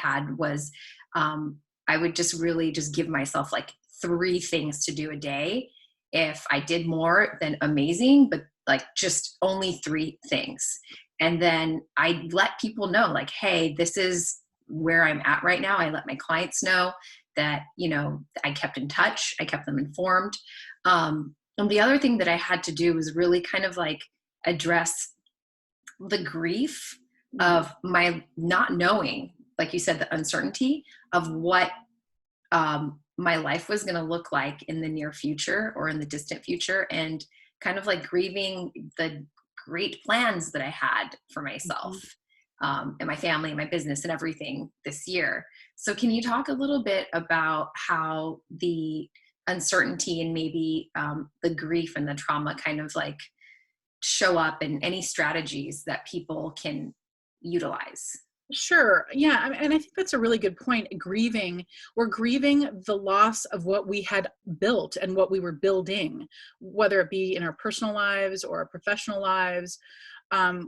had was I would just really just give myself like 3 things to do a day. If I did more, then amazing, but like just only 3 things. And then I let people know, like, hey, this is where I'm at right now. I let my clients know that, I kept in touch, I kept them informed. And the other thing that I had to do was really kind of like address the grief of my not knowing, like you said, the uncertainty of what my life was going to look like in the near future or in the distant future, and kind of like grieving the great plans that I had for myself, and my family and my business and everything this year. So can you talk a little bit about how the uncertainty and maybe the grief and the trauma kind of like show up, and any strategies that people can utilize? Sure. Yeah. And I think that's a really good point. We're grieving the loss of what we had built and what we were building, whether it be in our personal lives or our professional lives.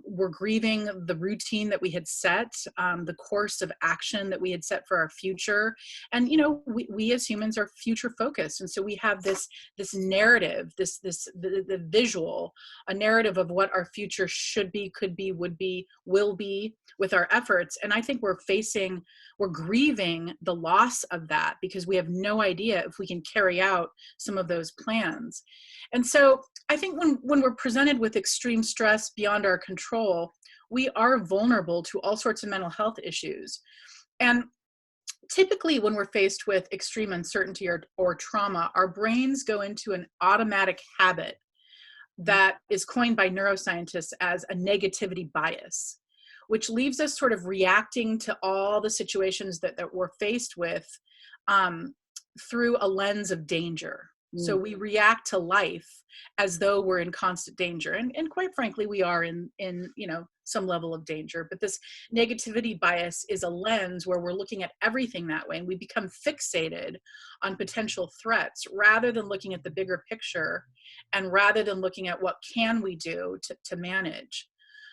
We're grieving the routine that we had set, the course of action that we had set for our future. And, we as humans are future focused. And so we have this narrative, the visual, a narrative of what our future should be, could be, would be, will be with our efforts. And I think we're grieving the loss of that because we have no idea if we can carry out some of those plans. And so I think when we're presented with extreme stress beyond our control, we are vulnerable to all sorts of mental health issues. And typically when we're faced with extreme uncertainty or trauma, our brains go into an automatic habit that is coined by neuroscientists as a negativity bias, which leaves us sort of reacting to all the situations that we're faced with through a lens of danger. So we react to life as though we're in constant danger. And quite frankly, we are in some level of danger. But this negativity bias is a lens where we're looking at everything that way. And we become fixated on potential threats rather than looking at the bigger picture, and rather than looking at what can we do to manage.